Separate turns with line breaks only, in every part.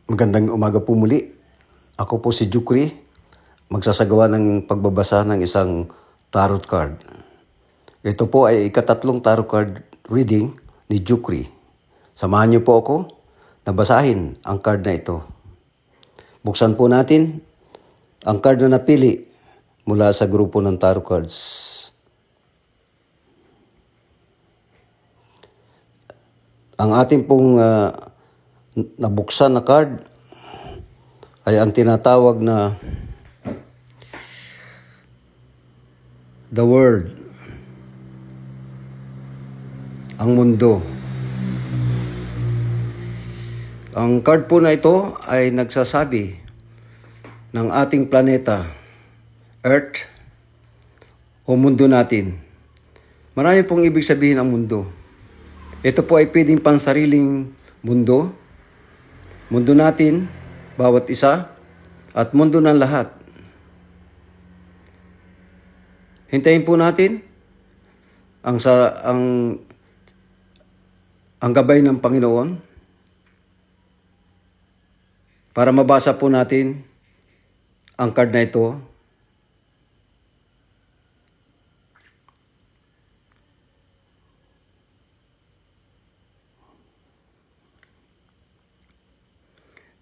Magandang umaga po muli. Ako po si Jukri, magsasagawa ng pagbabasa ng isang tarot card. Ito po ay ikatatlong tarot card reading ni Jukri. Samahan niyo po ako na basahin ang card na ito. Buksan po natin ang card na napili mula sa grupo ng tarot cards. Ang ating pong nabuksan na card ay ang tinatawag na The World, ang mundo. Ang card po na ito ay nagsasabi ng ating planeta, Earth, o mundo natin. Marami pong ibig sabihin ang mundo. Ito po ay pwedeng pansariling mundo, mundo natin, bawat isa, at mundo ng lahat. Hintayin po natin ang gabay ng Panginoon para mabasa po natin ang card na ito.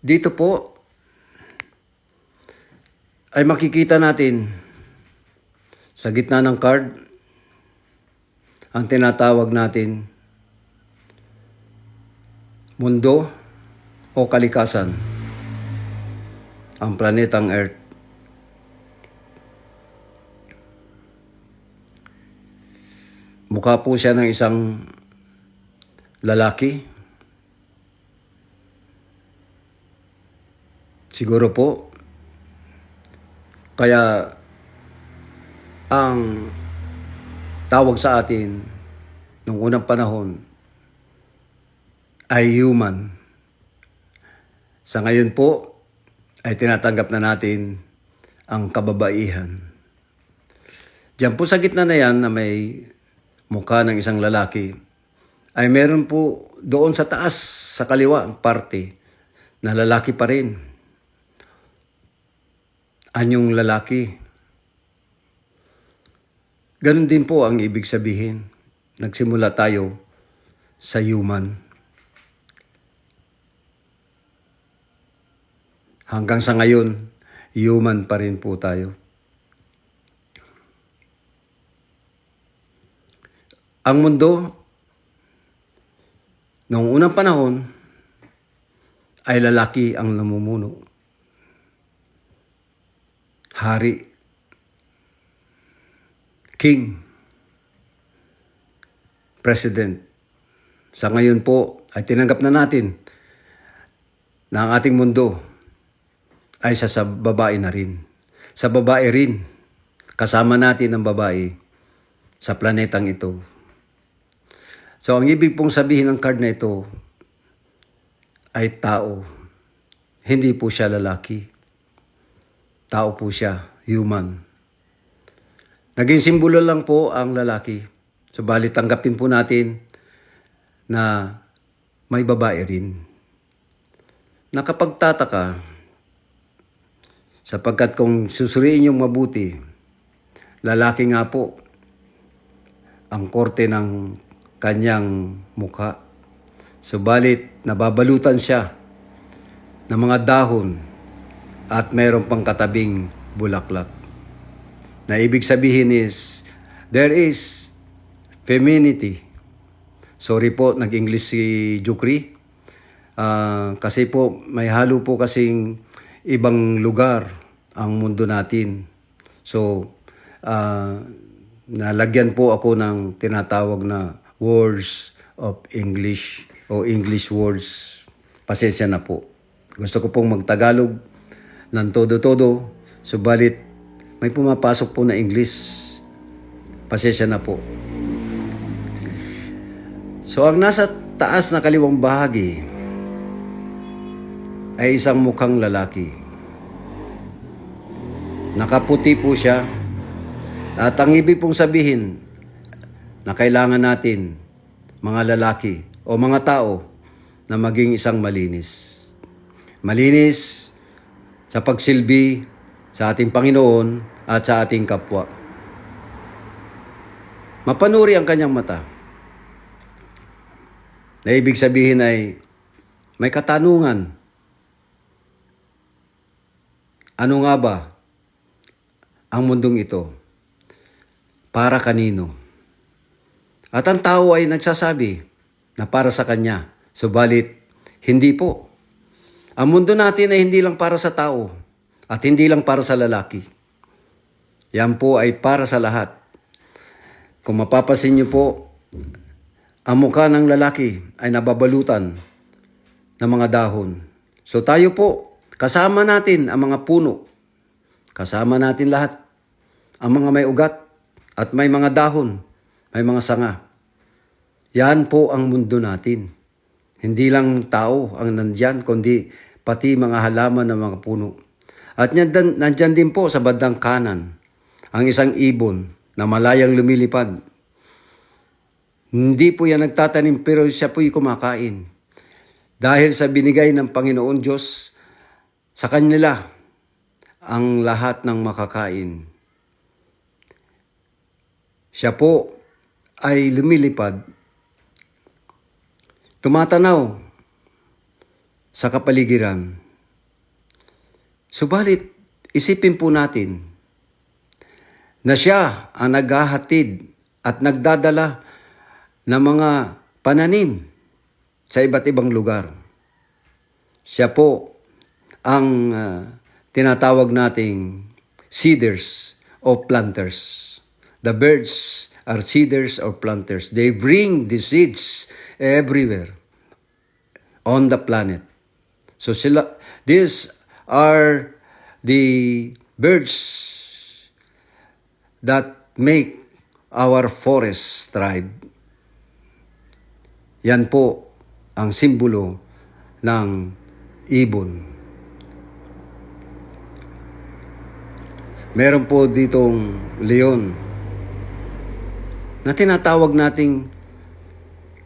Dito po ay makikita natin sa gitna ng card ang tinatawag natin mundo o kalikasan, ang planetang Earth. Mukha po siya ng isang lalaki. Siguro po, kaya ang tawag sa atin noong unang panahon ay human. Sa ngayon po, ay tinatanggap na natin ang kababaihan. Diyan po sa gitna na yan na may mukha ng isang lalaki, ay meron po doon sa taas, sa kaliwa, ang parte na lalaki pa rin. Anyong lalaki. Ganon din po ang ibig sabihin. Nagsimula tayo sa human. Hanggang sa ngayon, human pa rin po tayo. Ang mundo, noong unang panahon, ay lalaki ang namumuno. Hari, king, president. Sa ngayon po ay tinanggap na natin na ang ating mundo ay sa babae na rin. Sa babae rin, kasama natin ang babae sa planetang ito. So ang ibig pong sabihin ng card na ito ay tao. Hindi po siya lalaki. Tao po siya, human. Naging simbolo lang po ang lalaki. Subalit tanggapin po natin na may babae rin. Nakapagtataka, sapagkat kung susuriin yung mabuti, lalaki nga po ang korte ng kanyang mukha. Subalit nababalutan siya ng mga dahon at mayroon pang katabing bulaklak. Na ibig sabihin is, there is femininity. Sorry po, nag-English si Jukri. Kasi po, may halo po kasing ibang lugar ang mundo natin. So, nalagyan po ako ng tinatawag na words of English o English words. Pasensya na po. Gusto ko pong magtagalog ng todo-todo, subalit may pumapasok po na English. Pasensya na po. So ang nasa taas na kaliwang bahagi ay isang mukhang lalaki. Nakaputi po siya at ang ibig pong sabihin na kailangan natin, mga lalaki o mga tao, na maging isang malinis. malinis sa pagsilbi sa ating Panginoon at sa ating kapwa. Mapanuri ang kanyang mata. Na ibig sabihin ay may katanungan. Ano nga ba ang mundong ito? Para kanino? At ang tao ay nagsasabi na para sa kanya. Subalit, hindi po. Ang mundo natin ay hindi lang para sa tao at hindi lang para sa lalaki. Yan po ay para sa lahat. Kung mapapasin niyo po, ang mukha ng lalaki ay nababalutan ng mga dahon. So tayo po, kasama natin ang mga puno. Kasama natin lahat. Ang mga may ugat at may mga dahon, may mga sanga. Yan po ang mundo natin. Hindi lang tao ang nandyan, kundi pati mga halaman ng mga puno. At nandyan din po sa bandang kanan, ang isang ibon na malayang lumilipad. Hindi po yan nagtatanim pero siya po'y kumakain. Dahil sa binigay ng Panginoon Diyos sa kanila ang lahat ng makakain. Siya po ay lumilipad, tumatanaw sa kapaligiran. Subalit, isipin po natin na siya ang naghahatid at nagdadala ng mga pananim sa iba't ibang lugar. Siya po ang tinatawag nating seeders o planters. The birds are seeders or planters. They bring the seeds everywhere on the planet. So these are the birds that make our forests thrive. Yan po ang simbolo ng ibon. Meron po ditong leon na tinatawag nating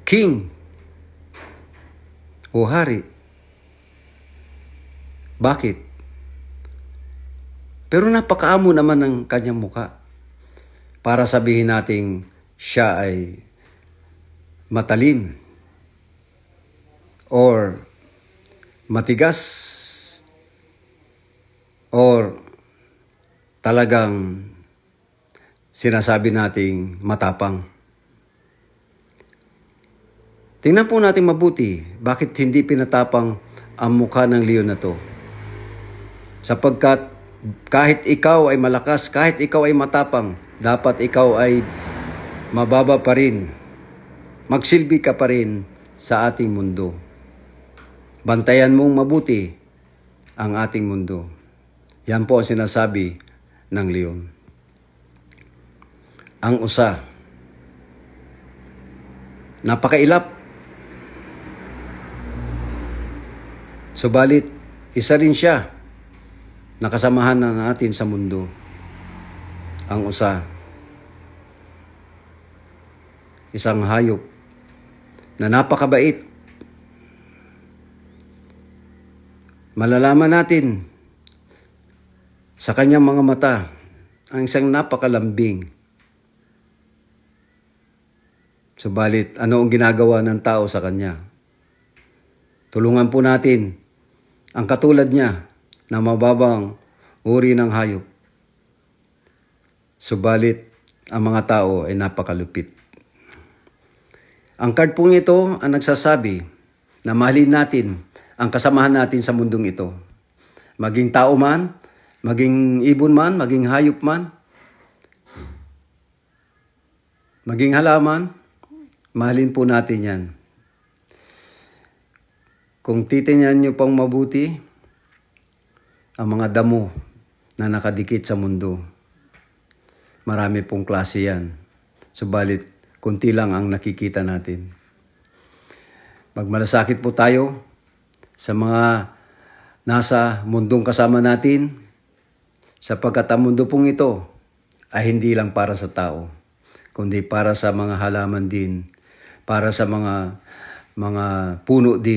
king o hari. Bakit? Pero napakaamo naman ng kanyang muka para sabihin nating siya ay matalim or matigas or talagang sinasabi nating matapang. Tingnan po natin mabuti, bakit hindi pinatapang ang mukha ng leon na to? Sapagkat kahit ikaw ay malakas, kahit ikaw ay matapang, dapat ikaw ay mababa pa rin. Magsilbi ka pa rin sa ating mundo. Bantayan mong mabuti ang ating mundo. Yan po ang sinasabi ng leon. Ang usa, napakailap. Subalit, isa rin siya na kasamahan na natin sa mundo. Ang usa, isang hayop na napakabait. Malalaman natin sa kanyang mga mata ang isang napakalambing. Subalit, ano ang ginagawa ng tao sa kanya? Tulungan po natin ang katulad niya na mababang uri ng hayop. Subalit, ang mga tao ay napakalupit. Ang card pong ito ang nagsasabi na mahalin natin ang kasamahan natin sa mundong ito. Maging tao man, maging ibon man, maging hayop man, maging halaman, mahalin po natin yan. Kung titingnan nyo pang mabuti, ang mga damo na nakadikit sa mundo, marami pong klase yan. Subalit, kunti lang ang nakikita natin. Magmalasakit po tayo sa mga nasa mundong kasama natin, sapagkat ang mundo pong ito ay hindi lang para sa tao, kundi para sa mga halaman din, para sa mga puno din.